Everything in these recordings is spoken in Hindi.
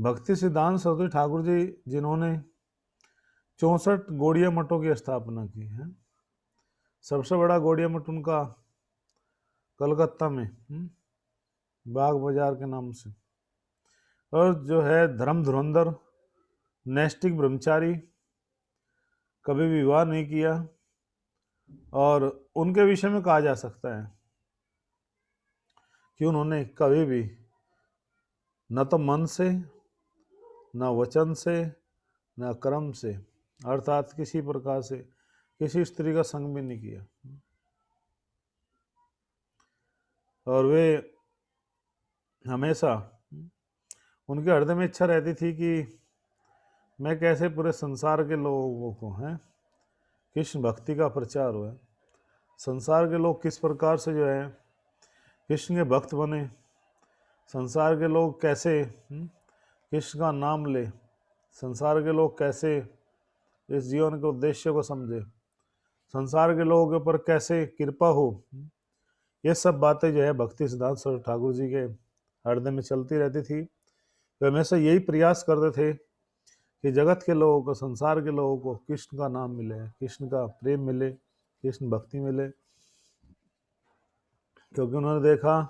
भक्ति सिद्धांत सरस्वती ठाकुर जी, जिन्होंने 64 गौड़िया मठों की स्थापना की है। सबसे बड़ा गौड़िया मठ उनका कलकत्ता में बाग बाजार के नाम से। और जो है धर्म धुरंधर, नैष्टिक ब्रह्मचारी, कभी विवाह नहीं किया। और उनके विषय में कहा जा सकता है कि उन्होंने कभी भी न तो मन से, न वचन से, न कर्म से, अर्थात किसी प्रकार से किसी स्त्री का संग भी नहीं किया। और वे हमेशा, उनके हृदय में इच्छा रहती थी कि मैं कैसे पूरे संसार के लोगों को कृष्ण भक्ति का प्रचार हुआ, संसार के लोग किस प्रकार से जो है कृष्ण के भक्त बने, संसार के लोग कैसे कृष्ण का नाम ले, संसार के लोग कैसे इस जीवन के उद्देश्य को समझे, संसार के लोगों के ऊपर कैसे कृपा हो। ये सब बातें जो है भक्ति सिद्धांत सरस्वती ठाकुर जी के हृदय में चलती रहती थी। वे हमेशा यही प्रयास करते थे कि जगत के लोगों को, संसार के लोगों को कृष्ण का नाम मिले, कृष्ण का प्रेम मिले, कृष्ण भक्ति मिले। क्योंकि उन्होंने देखा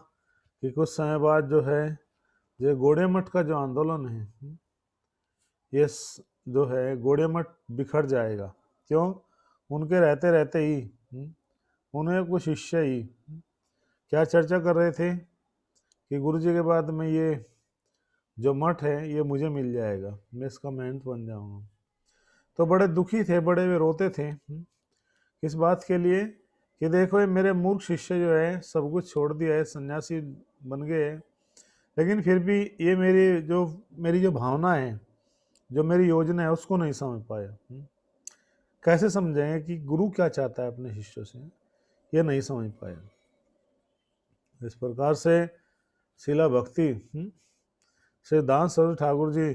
कि कुछ समय बाद जो है ये गौड़िया मठ का जो आंदोलन है, ये जो है गौड़िया मठ बिखर जाएगा। क्यों? उनके रहते रहते ही उन्हें कुछ शिष्य ही क्या चर्चा कर रहे थे कि गुरु जी के बाद में ये जो मठ है ये मुझे मिल जाएगा, मैं इसका महंत बन जाऊंगा। तो बड़े दुखी थे, बड़े वे रोते थे किस बात के लिए कि देखो ये मेरे मूर्ख शिष्य जो है सब कुछ छोड़ दिया है, सन्यासी बन गए, लेकिन फिर भी ये मेरी जो भावना है, जो मेरी योजना है उसको नहीं समझ पाया। कैसे समझेंगे कि गुरु क्या चाहता है अपने शिष्यों से, ये नहीं समझ पाया। इस प्रकार से शिला भक्ति सिद्धांत सरस्वती ठाकुर जी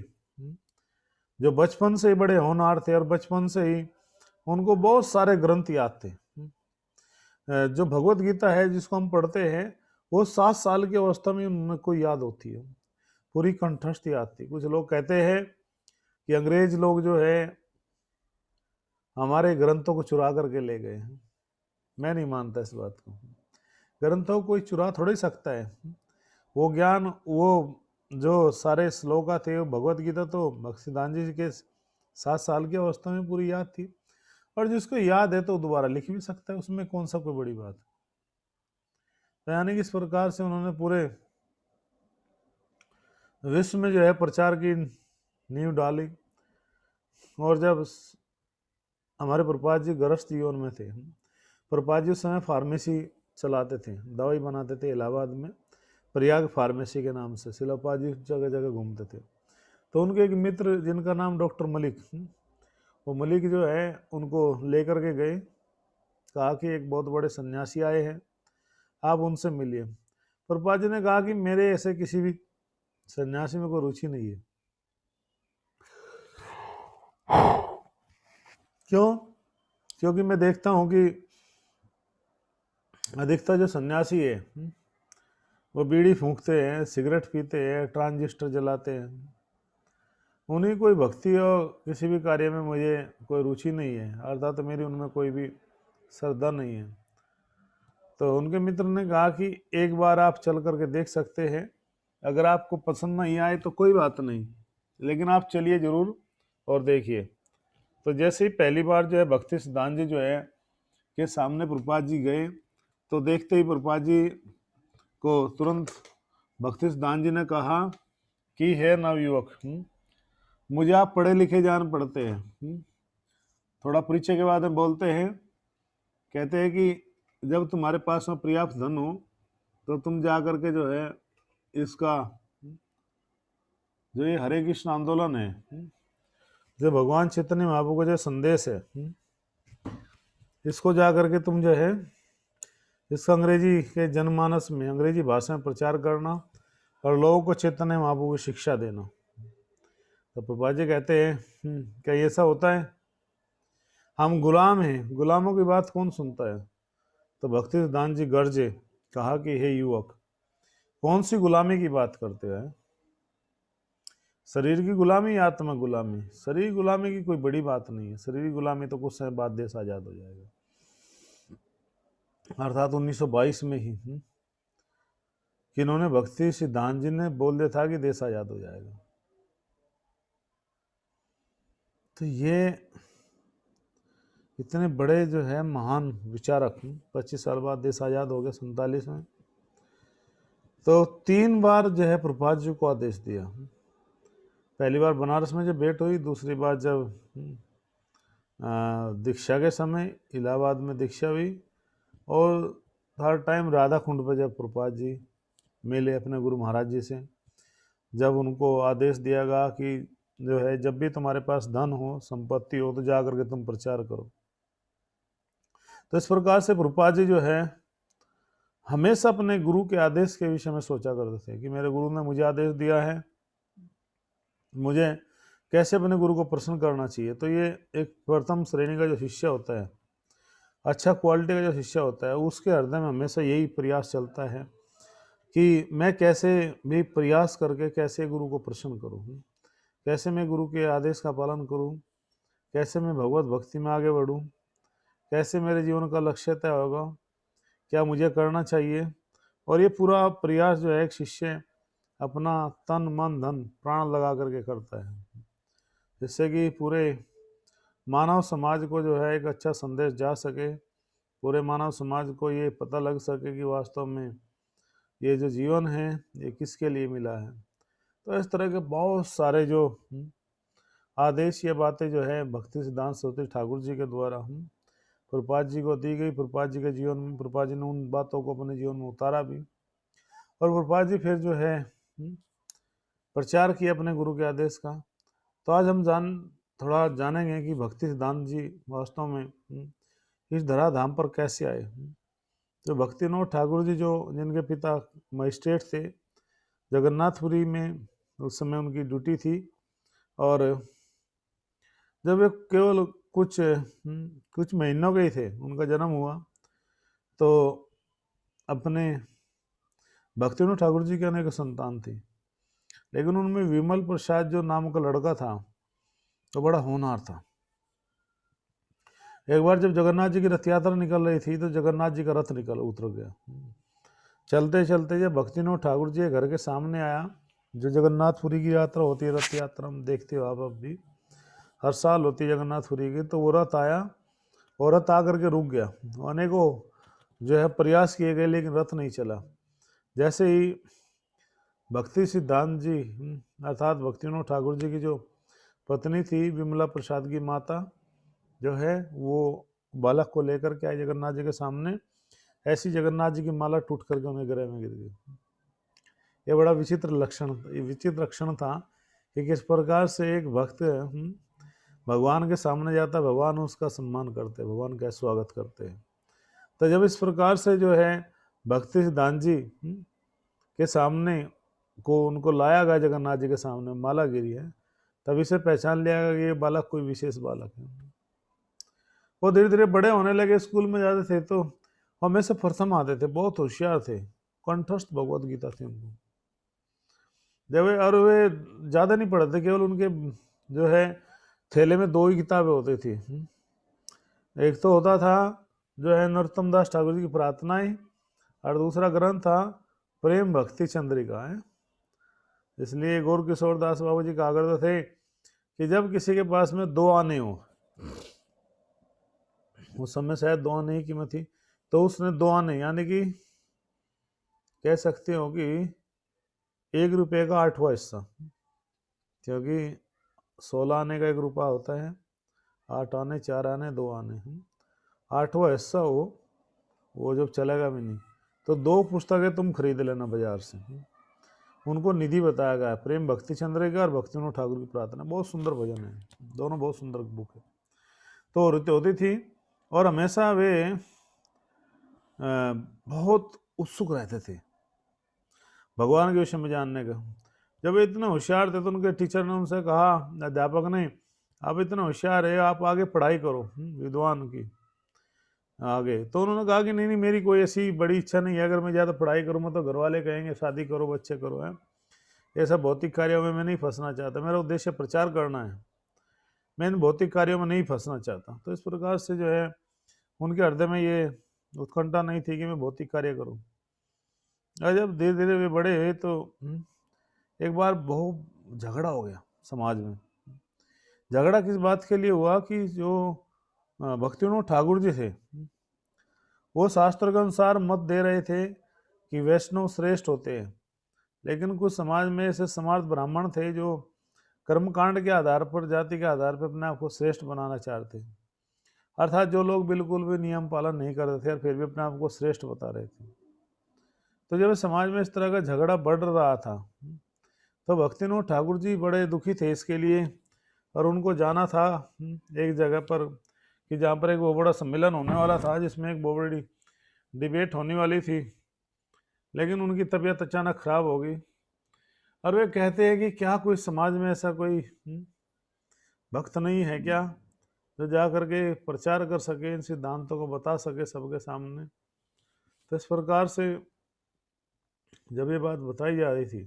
जो बचपन से ही बड़े होनहार थे और बचपन से ही उनको बहुत सारे ग्रंथ याद थे। जो भगवत गीता है जिसको हम पढ़ते हैं वो 7 साल की अवस्था में उनको याद होती है, पूरी कंठस्थ याद थी। कुछ लोग कहते हैं कि अंग्रेज लोग जो है हमारे ग्रंथों को चुरा करके ले गए हैं। मैं नहीं मानता इस बात को। ग्रंथों को कोई चुरा थोड़ी सकता है। वो ज्ञान, वो जो सारे श्लोका थे, वो भगवत गीता तो भक्तिसिद्धांत जी के 7 साल की अवस्था में पूरी याद थी। और जिसको याद है तो दोबारा लिख भी सकता है, उसमें कौन सा कोई बड़ी बात। तो यानी कि इस प्रकार से उन्होंने पूरे विश्व में जो है प्रचार की नींव डाली। और जब हमारे प्रभुपाद जी गृहस्थ जीवन में थे, प्रभुपाद जी उस समय फार्मेसी चलाते थे, दवाई बनाते थे इलाहाबाद में, प्रयाग फार्मेसी के नाम से शिलापाद जी जगह जगह घूमते थे। तो उनके एक मित्र जिनका नाम डॉक्टर मलिक, वो मलिक जो है उनको लेकर के गए, कहा कि एक बहुत बड़े सन्यासी आए हैं, आप उनसे मिलिए। प्रभुपाद जी ने कहा कि मेरे ऐसे किसी भी सन्यासी में कोई रुचि नहीं है। क्यों? क्योंकि मैं देखता हूँ कि अधिकतर जो सन्यासी है वो बीड़ी फूंकते हैं, सिगरेट पीते हैं, ट्रांजिस्टर जलाते हैं। उन्हीं कोई भक्ति और किसी भी कार्य में मुझे कोई रुचि नहीं है, अर्थात मेरी उनमें कोई भी श्रद्धा नहीं है। तो उनके मित्र ने कहा कि एक बार आप चल करके देख सकते हैं, अगर आपको पसंद नहीं आए तो कोई बात नहीं, लेकिन आप चलिए जरूर और देखिए। तो जैसे ही पहली बार जो है भक्ति सिद्धांत जी जो है के सामने प्रभुपाद जी गए, तो देखते ही प्रभुपाद जी को तुरंत भक्ति सिद्धांत जी ने कहा कि है नवयुवक, मुझे आप पढ़े लिखे जान पड़ते हैं। थोड़ा परिचय के बाद में बोलते हैं, कहते हैं कि जब तुम्हारे पास में पर्याप्त धन हो तो तुम जा करके जो है इसका जो ये हरे कृष्ण आंदोलन है, जो भगवान चैतन्य महाप्रभु का जो संदेश है, इसको जा करके तुम जो है इसका अंग्रेजी के जनमानस में, अंग्रेजी भाषा में प्रचार करना और लोगों को चैतन्य महाप्रभु की शिक्षा देना। तो प्रभुपाद जी कहते हैं क्या ये ऐसा होता है? हम गुलाम हैं, गुलामों की बात कौन सुनता है? तो भक्ति सिद्धांत जी गर्जे, कहा कि हे युवक, कौन सी गुलामी की बात करते हैं? शरीर की गुलामी, आत्मा गुलामी। शरीर गुलामी की कोई बड़ी बात नहीं है, शरीर गुलामी तो कुछ समय बाद देश आजाद हो जाएगा, अर्थात 1922 में ही कि इन्होंने भक्ति सिद्धांत जी ने बोल दिया था कि देश आजाद हो जाएगा। तो ये इतने बड़े जो है महान विचारक, 25 साल बाद देश आजाद हो गया 47 में। तो 3 बार जो है प्रभुपाद जी को आदेश दिया। पहली बार बनारस में जब भेंट हुई, दूसरी बार जब दीक्षा के समय इलाहाबाद में दीक्षा हुई, और थर्ड टाइम राधा कुंड पर जब प्रभुपाद जी मिले अपने गुरु महाराज जी से, जब उनको आदेश दिया गया कि जो है जब भी तुम्हारे पास धन हो, संपत्ति हो, तो जा करके तुम प्रचार करो। तो इस प्रकार से प्रभुपाद जी जो है हमेशा अपने गुरु के आदेश के विषय में सोचा करते थे कि मेरे गुरु ने मुझे आदेश दिया है, मुझे कैसे अपने गुरु को प्रसन्न करना चाहिए। तो ये एक प्रथम श्रेणी का जो शिष्य होता है, अच्छा क्वालिटी का जो शिष्य होता है, उसके हृदय में हमेशा यही प्रयास चलता है कि मैं कैसे भी प्रयास करके कैसे गुरु को प्रसन्न करूँ, कैसे मैं गुरु के आदेश का पालन करूँ, कैसे मैं भगवत भक्ति में आगे बढ़ूँ, कैसे मेरे जीवन का लक्ष्य तय होगा, क्या मुझे करना चाहिए। और ये पूरा प्रयास जो है एक शिष्य अपना तन मन धन प्राण लगा करके करता है, जिससे कि पूरे मानव समाज को जो है एक अच्छा संदेश जा सके, पूरे मानव समाज को ये पता लग सके कि वास्तव में ये जो जीवन है ये किसके लिए मिला है। तो इस तरह के बहुत सारे जो आदेश, ये बातें जो है भक्ति सिद्धांत सरस्वती ठाकुर जी के द्वारा प्रभुपाद जी को दी गई। प्रभुपाद जी के जीवन में प्रभुपाद जी ने उन बातों को अपने जीवन में उतारा भी, और प्रभुपाद जी फिर जो है प्रचार किया अपने गुरु के आदेश का। तो आज हम थोड़ा जानेंगे कि भक्ति सिद्धांत जी वास्तव में इस धराधाम पर कैसे आए। तो भक्तिनाथ ठाकुर जी जो जिनके पिता मजिस्ट्रेट थे जगन्नाथपुरी में, उस समय उनकी ड्यूटी थी, और जब वे केवल कुछ महीनों के ही थे, उनका जन्म हुआ, तो अपने भक्तिनाथ ठाकुर जी की अनेक संतान थी, लेकिन उनमें विमल प्रसाद जो नाम का लड़का था तो बड़ा होनहार था। एक बार जब जगन्नाथ जी की रथ यात्रा निकल रही थी तो जगन्नाथ जी का रथ उतर गया। चलते चलते जब भक्तिनाथ ठाकुर जी के घर के सामने आया, जो जगन्नाथपुरी की यात्रा होती है, रथ यात्रा हम देखते हो आप, अब भी हर साल होती है जगन्नाथपुरी की, तो वो रथ आया और रथ आकर के रुक गया। अनेकों जो है प्रयास किए गए लेकिन रथ नहीं चला। जैसे ही भक्ति सिद्धांत जी अर्थात भक्तिनाथ ठाकुर जी की जो पत्नी थी विमला प्रसाद की माता जो है, वो बालक को लेकर के आई जगन्नाथ जी के सामने, ऐसी जगन्नाथ जी की माला टूट करके उन्हें गले में गिर गई। ये बड़ा विचित्र लक्षण था कि किस प्रकार से एक भक्त भगवान के सामने जाता, भगवान उसका सम्मान करते, भगवान का स्वागत करते हैं। तो जब इस प्रकार से जो है भक्ति सिद्धांत जी के सामने को उनको लाया गया, जगन्नाथ जी के सामने माला गिरी है, तभी से पहचान लिया गया कि ये बालक कोई विशेष बालक है। वो धीरे धीरे बड़े होने लगे, स्कूल में जाते थे तो हमेशा प्रथम आते थे, बहुत होशियार थे, कंठस्थ भगवत गीता थी उनको। जब और वे ज़्यादा नहीं पढ़ते, केवल उनके जो है थैले में 2 ही किताबें होती थी। एक तो होता था जो है नरोत्तम दास ठाकुर जी की प्रार्थनाएं, और दूसरा ग्रंथ था प्रेम भक्ति चंद्रिका है। इसलिए गौर किशोर दास बाबू जी कहा करते थे कि जब किसी के पास में 2 आने हो, उस समय शायद 2 आने की कीमत थी, तो उसने 2 आने यानी कि कह सकते हो कि 1 रुपये का 8वां हिस्सा, क्योंकि 16 आने का 1 रुपया होता है, 8 आने 4 आने 2 आने, 8वां हिस्सा वो जब चलेगा भी नहीं, तो 2 पुस्तकें तुम खरीद लेना बाजार से। उनको निधि बताया गया है, प्रेम भक्ति चंद्रिका और भक्तिनाथ ठाकुर की प्रार्थना। बहुत सुंदर भजन है, दोनों बहुत सुंदर बुक है। तो होती थी, और हमेशा वे बहुत उत्सुक रहते थे भगवान के विषय में जानने का। जब वे इतने होशियार थे तो उनके टीचर ने उनसे कहा, अध्यापक ने, आप इतने होशियार है, आप आगे पढ़ाई करो विद्वान की आगे। तो उन्होंने कहा कि नहीं नहीं, मेरी कोई ऐसी बड़ी इच्छा नहीं है, अगर मैं ज़्यादा पढ़ाई करूँगा तो घर वाले कहेंगे शादी करो, बच्चे करो, है, ऐसा भौतिक कार्यों में मैं नहीं फंसना चाहता, मेरा उद्देश्य प्रचार करना है, मैं इन भौतिक कार्यों में नहीं फंसना चाहता। तो इस प्रकार से जो है उनके हृदय में ये उत्कंठा नहीं थी कि मैं भौतिक कार्य करूं। और जब धीरे धीरे वे बड़े हुए तो एक बार बहुत झगड़ा हो गया समाज में। झगड़ा किस बात के लिए हुआ कि जो भक्तिविनोद ठाकुर जी थे वो शास्त्र के अनुसार मत दे रहे थे कि वैष्णव श्रेष्ठ होते हैं, लेकिन कुछ समाज में ऐसे समाज ब्राह्मण थे जो कर्मकांड के आधार पर, जाति के आधार पर अपने आप को श्रेष्ठ बनाना चाहते हैं, अर्थात जो लोग बिल्कुल भी नियम पालन नहीं करते थे और फिर भी अपने आप को श्रेष्ठ बता रहे थे। तो जब समाज में इस तरह का झगड़ा बढ़ रहा था तो भक्तिविनोद ठाकुर जी बड़े दुखी थे इसके लिए, और उनको जाना था एक जगह पर कि जहाँ पर एक बहुत बड़ा सम्मेलन होने वाला था जिसमें एक बहुत बड़ी डिबेट होने वाली थी, लेकिन उनकी तबीयत अचानक खराब हो गई। और वे कहते हैं कि क्या कोई समाज में ऐसा कोई भक्त नहीं है क्या जो जा करके प्रचार कर सके, इन सिद्धांतों को बता सके सबके सामने। तो इस प्रकार से जब ये बात बताई जा रही थी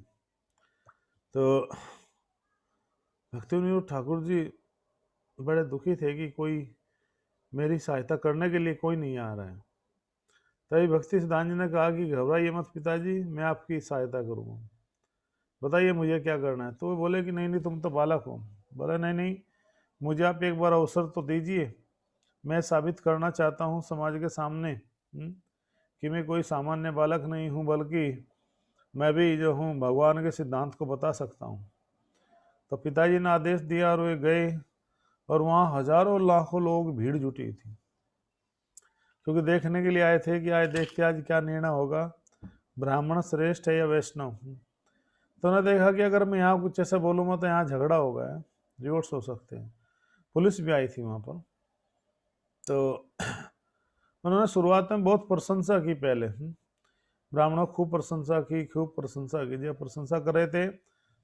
तो भक्तिविनोद ठाकुर जी बड़े दुखी थे कि कोई मेरी सहायता करने के लिए कोई नहीं आ रहा है। तभी भक्ति सिद्धांत जी ने कहा कि घबराइए मत पिताजी, मैं आपकी सहायता करूँगा, बताइए मुझे क्या करना है। तो वो बोले कि नहीं नहीं तुम तो बालक हो। बोले नहीं नहीं, मुझे आप एक बार अवसर तो दीजिए, मैं साबित करना चाहता हूँ समाज के सामने कि मैं कोई सामान्य बालक नहीं हूँ, बल्कि मैं भी जो हूँ भगवान के सिद्धांत को बता सकता हूँ। तो पिताजी ने आदेश दिया और वे गए, और वहाँ हजारों लाखों लोग भीड़ जुटी थी, क्योंकि देखने के लिए आए थे कि आज देखते आज क्या निर्णय होगा, ब्राह्मण श्रेष्ठ है या वैष्णव। तो उन्होंने देखा कि अगर मैं यहाँ कुछ ऐसा बोलूँगा तो यहाँ झगड़ा होगा, रिवोर्ट्स हो सकते हैं। पुलिस भी आई थी वहाँ पर। तो उन्होंने शुरुआत में बहुत प्रशंसा की, पहले ब्राह्मणों खूब प्रशंसा की, खूब प्रशंसा की। जब प्रशंसा कर रहे थे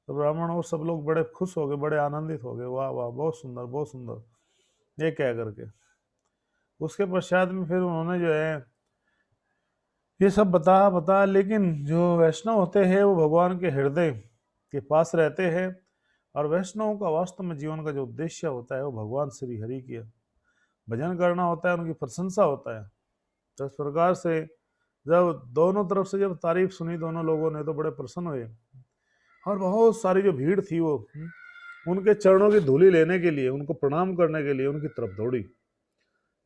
तो ब्राह्मण और सब लोग बड़े खुश हो गए, बड़े आनंदित हो गए, वाह वाह बहुत सुंदर बहुत सुंदर, ये कह करके। उसके पश्चात में फिर उन्होंने जो है ये सब बता, लेकिन जो वैष्णव होते हैं वो भगवान के हृदय के पास रहते हैं, और वैष्णवों का वास्तव में जीवन का जो उद्देश्य होता है वो भगवान श्री हरि की भजन करना होता है, उनकी प्रशंसा होता है। तो इस प्रकार से जब दोनों तरफ से जब तारीफ सुनी दोनों लोगों ने तो बड़े प्रसन्न हुए, और बहुत सारी जो भीड़ थी वो उनके चरणों की धूली लेने के लिए, उनको प्रणाम करने के लिए उनकी तरफ दौड़ी।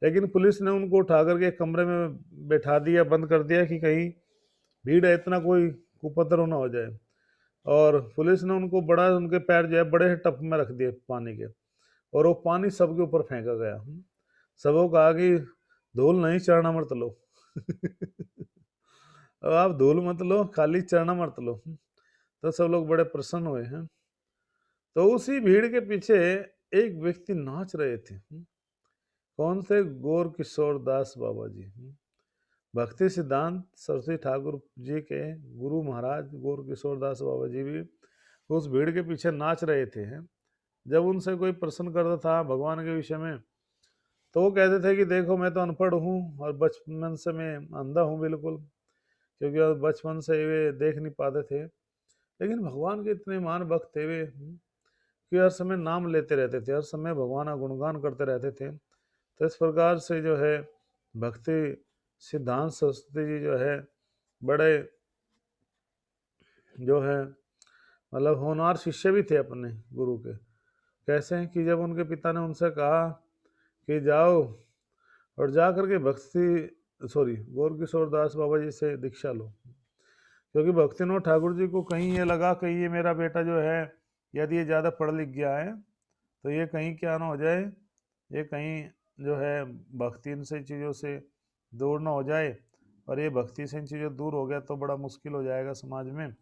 लेकिन पुलिस ने उनको उठा करके एक कमरे में बैठा दिया, बंद कर दिया कि कहीं भीड़ है इतना कोई कुपद्रव ना हो जाए। और पुलिस ने उनको बड़ा, उनके पैर जो है बड़े टप में रख दिए पानी के, और वो पानी सबके ऊपर फेंका गया। सबको कहा कि धूल नहीं चढ़ना मत लो अब आप धूल मत लो, खाली चढ़ना मत लो। तो सब लोग बड़े प्रसन्न हुए हैं। तो उसी भीड़ के पीछे एक व्यक्ति नाच रहे थे। कौन थे? गौर किशोर दास बाबा जी। भक्ति सिद्धांत सरस्वती ठाकुर जी के गुरु महाराज गौर किशोर दास बाबा जी भी उस भीड़ के पीछे नाच रहे थे। जब उनसे कोई प्रश्न करता था भगवान के विषय में तो वो कहते थे कि देखो मैं तो अनपढ़ हूँ और बचपन से मैं अंधा हूँ बिल्कुल, क्योंकि बचपन से वे देख नहीं पाते थे। लेकिन भगवान के इतने महान भक्त थे वे कि हर समय नाम लेते रहते थे, हर समय भगवान का गुणगान करते रहते थे। तो इस प्रकार से जो है भक्ति सिद्धांत सरस्वती जी जो है बड़े जो है मतलब होनहार शिष्य भी थे अपने गुरु के। कैसे हैं कि जब उनके पिता ने उनसे कहा कि जाओ और जा करके गौर किशोर दास बाबा जी से दीक्षा लो, क्योंकि भक्तिविनोद ठाकुर जी को कहीं ये लगा कि ये मेरा बेटा जो है यदि ये ज़्यादा पढ़ लिख गया है तो ये कहीं क्या ना हो जाए, ये कहीं जो है भक्ति इन से चीज़ों से दूर ना हो जाए, और ये भक्ति से इन चीज़ों दूर हो गया तो बड़ा मुश्किल हो जाएगा समाज में,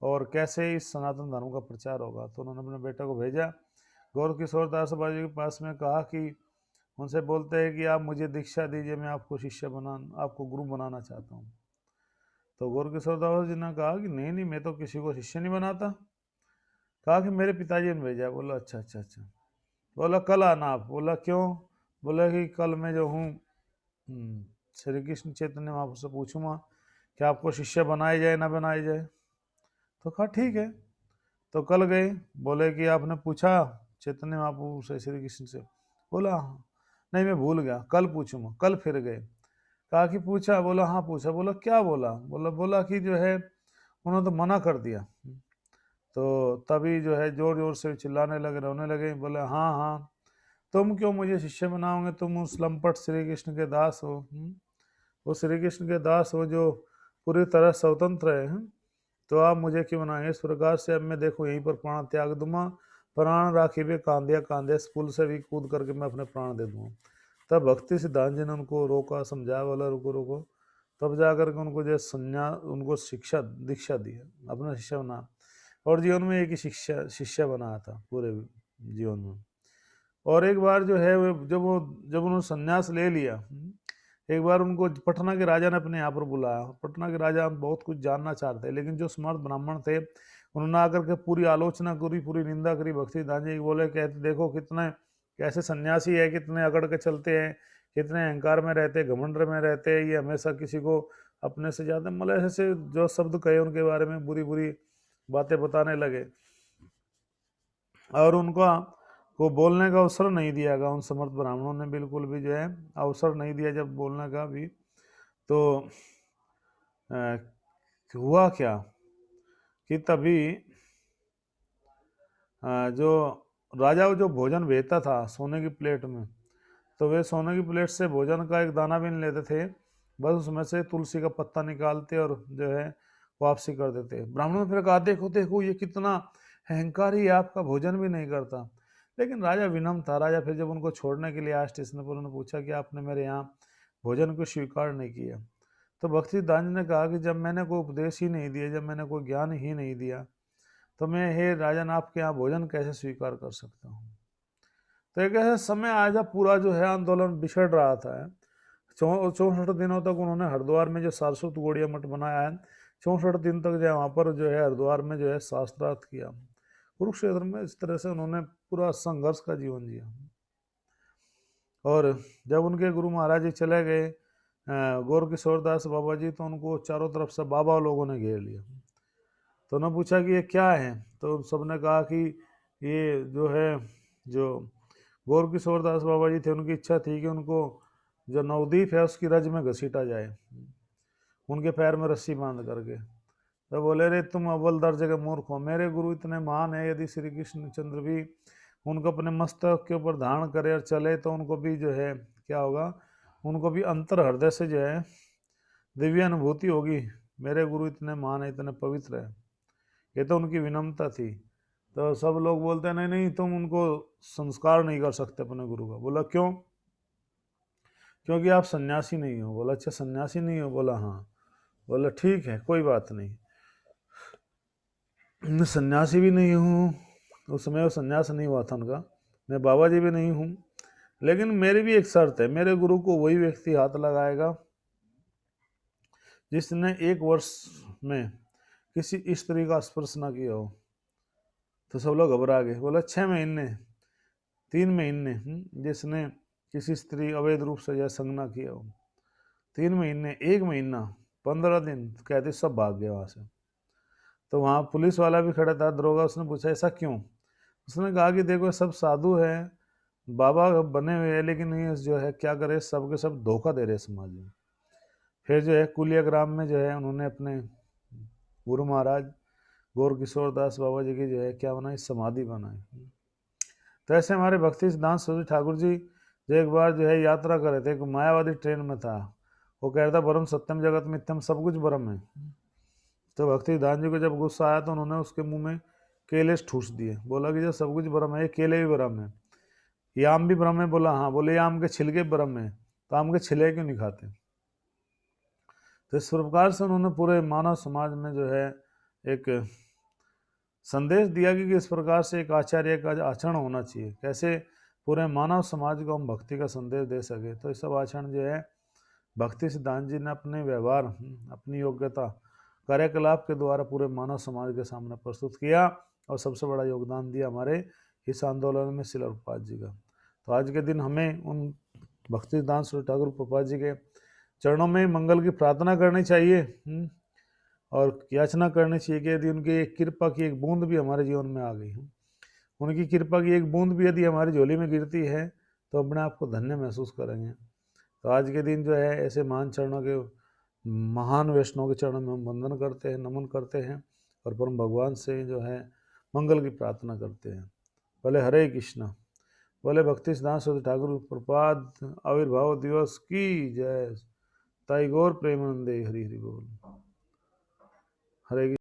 और कैसे इस सनातन धर्म का प्रचार होगा। तो उन्होंने अपने बेटे को भेजा गौर किशोर दास बाबा जी के पास में, कहा कि उनसे बोलते हैं कि आप मुझे दीक्षा दीजिए, मैं आपको गुरु बनाना चाहता हूँ। तो गौर किशोर दास जी ने कहा कि नहीं नहीं मैं तो किसी को शिष्य नहीं बनाता। कहा कि मेरे पिताजी ने भेजा। बोला अच्छा अच्छा अच्छा। बोला कल आना आप। बोला क्यों? बोला कि कल मैं जो हूँ श्री कृष्ण चैतन्य महाप्रभु से पूछूंगा कि आपको शिष्य बनाया जाए ना बनाया जाए। तो कहा ठीक है। तो कल गए, बोले कि आपने पूछा चैतन्य महाप्रभु से, श्री कृष्ण से? बोला हाँ। नहीं मैं भूल गया, कल पूछूंगा। कल फिर गए, कहा कि पूछा? बोला हाँ पूछा। बोला क्या बोला? बोला कि जो है उन्होंने तो मना कर दिया। तो तभी जो है जोर जोर से चिल्लाने लगे, रोने लगे। बोले हाँ हाँ, तुम क्यों मुझे शिष्य बनाओगे? तुम उस लंपट श्री कृष्ण के दास हो। वो श्री कृष्ण के दास हो जो पूरी तरह स्वतंत्र है। तो आप मुझे क्यों बनाएंगे? इस प्रकार से अब मैं देखो यहीं पर प्राण त्याग दूंगा, प्राण राखी भी कांदिया कांदे, पुल से भी कूद करके मैं अपने प्राण दे दूंगा। तब भक्ति सिद्धांत जी ने उनको रोका, समझाया, बोला रुको रुको। तब जाकर के उनको जो उनको शिक्षा दीक्षा दी, अपना शिष्य बना, और जीवन में एक ही शिष्य बनाया था पूरे जीवन में। और एक बार जो है जब उन्होंने संन्यास ले लिया, एक बार उनको पटना के राजा ने अपने यहाँ पर बुलाया। पटना के राजा बहुत कुछ जानना चाहते, लेकिन जो समर्थ ब्राह्मण थे उन्होंने आकर के पूरी आलोचना करी, पूरी निंदा करी भक्ति दान जी की। बोले कहते देखो कितने कैसे सन्यासी है, कितने अकड़ के चलते हैं, कितने अहंकार में रहते, घमंड में रहते हैं, ये हमेशा किसी को अपने से ज्यादा, मतलब ऐसे जो शब्द कहे उनके बारे में बुरी बुरी बातें बताने लगे। और उनका को बोलने का अवसर नहीं दिया गया, उन समर्थ ब्राह्मणों ने बिल्कुल भी जो है अवसर नहीं दिया जब बोलने का भी। तो हुआ क्या कि तभी जो राजा जो भोजन भेजता था सोने की प्लेट में, तो वे सोने की प्लेट से भोजन का एक दाना भी नहीं लेते थे, बस उसमें से तुलसी का पत्ता निकालते और जो है वापसी कर देते। ब्राह्मणों ने फिर कहा देखो देखो ये कितना अहंकारी है, आपका भोजन भी नहीं करता। लेकिन राजा विनम्र था। राजा फिर जब उनको छोड़ने के लिए आया स्टेशन पर, उन्होंने पूछा कि आपने मेरे यहाँ भोजन को स्वीकार नहीं किया। तो भक्ति दान ने कहा कि जब मैंने कोई उपदेश ही नहीं दिया, जब मैंने कोई ज्ञान ही नहीं दिया, तो मैं हे राजन आपके यहाँ भोजन कैसे स्वीकार कर सकता हूँ? तो एक ऐसा समय आया जब पूरा जो है आंदोलन बिछड़ रहा था। 64 दिनों तक उन्होंने हरिद्वार में जो सारस्वत गौड़िया मठ बनाया है, 64 दिन तक जो है वहाँ पर जो है हरिद्वार में जो है शास्त्रार्थ किया। कुरुक्षेत्र में इस तरह से उन्होंने पूरा संघर्ष का जीवन जिया। और जब उनके गुरु महाराज जी चले गए गौर किशोर दास बाबा जी, तो उनको चारों तरफ से बाबा लोगों ने घेर लिया। तो उन्होंने पूछा कि ये क्या है? तो सबने कहा कि ये जो है जो गौर किशोर दास बाबा जी थे, उनकी इच्छा थी कि उनको जो नवदीप है उसकी रज में घसीटा जाए, उनके पैर में रस्सी बांध करके। तो बोले रे तुम अव्वल दर्जे के मूर्ख हो, मेरे गुरु इतने महान है, यदि श्री कृष्ण चंद्र भी उनको अपने मस्तक के ऊपर धारण करे और चले तो उनको भी जो है क्या होगा, उनको भी अंतर हृदय से जो है दिव्य अनुभूति होगी। मेरे गुरु इतने महान है, इतने पवित्र है। ये तो उनकी विनम्रता थी। तो सब लोग बोलते हैं नहीं नहीं तुम उनको संस्कार नहीं कर सकते अपने गुरु का। बोला क्यों? क्योंकि आप सन्यासी नहीं हो। बोला अच्छा सन्यासी नहीं हो? बोला हाँ। बोला ठीक है कोई बात नहीं, मैं सन्यासी भी नहीं हूँ, उस समय वो सन्यास नहीं हुआ था उनका, मैं बाबा जी भी नहीं हूँ, लेकिन मेरी भी एक शर्त है, मेरे गुरु को वही व्यक्ति हाथ लगाएगा जिसने 1 वर्ष में किसी स्त्री का स्पर्श ना किया हो। तो सब लोग घबरा गए। बोला 6 महीने 3 महीने जिसने किसी स्त्री अवैध रूप से जैसे संग ना किया हो, 3 महीने, 1 महीना, 15 दिन, कहते सब भाग गए वहां से। तो वहां पुलिस वाला भी खड़ा था, दरोगा, उसने पूछा ऐसा क्यों? उसने कहा कि देखो सब साधु है, बाबा बने हुए हैं, लेकिन ये जो है क्या करे, सबके सब धोखा दे रहे समाज में। फिर जो है कुलिया ग्राम में जो है उन्होंने अपने गुरु महाराज गौर किशोर दास बाबा जी की जो है क्या बनाई, समाधि बनाई। तो ऐसे हमारे भक्ति सिद्धांत सरस्वती ठाकुर जी जो एक बार जो है यात्रा कर रहे थे, एक मायावादी ट्रेन में था, वो कह रहा था ब्रह्म सत्यम जगत मिथ्यम, सब कुछ ब्रह्म है। तो भक्ति सिद्धांत जी को जब गुस्सा आया तो उन्होंने उसके मुंह में केले ठूस दिए। बोला कि जब सब कुछ ब्रह्म है, ये केले भी ब्रह्म है, ये आम भी ब्रह्म है। बोला हाँ। बोले ये आम के छिलके ब्रह्म है, तो आम के छिले क्यों नहीं खाते? तो इस प्रकार से उन्होंने पूरे मानव समाज में जो है एक संदेश दिया कि इस प्रकार से एक आचार्य का आचरण होना चाहिए, कैसे पूरे मानव समाज को हम भक्ति का संदेश दे सके। तो ये सब आचरण जो है भक्ति सिद्धांत जी ने अपने व्यवहार, अपनी योग्यता, कार्यकलाप के द्वारा पूरे मानव समाज के सामने प्रस्तुत किया, और सबसे बड़ा योगदान दिया हमारे इस आंदोलन में श्रील प्रभुपाद जी का। तो आज के दिन हमें उन भक्ति सिद्धांत श्री ठाकुर प्रभुपाद जी के चरणों में मंगल की प्रार्थना करनी चाहिए। और याचना करनी चाहिए कि यदि उनकी एक कृपा की एक बूंद भी हमारे जीवन में आ गई है, उनकी कृपा की एक बूंद भी यदि हमारी झोली में गिरती है तो अपने आप को धन्य महसूस करेंगे। तो आज के दिन जो है ऐसे महान चरणों के, महान वैष्णव के चरणों में हम वंदन करते हैं, नमन करते हैं और परम भगवान से जो है मंगल की प्रार्थना करते हैं। बोले हरे कृष्णा, बोले भक्ति सिद्धांत सरस्वती ठाकुर प्रपाद आविर्भाव दिवस की जय। ताई गौर प्रेमानंदे हरि हरि बोल। हरे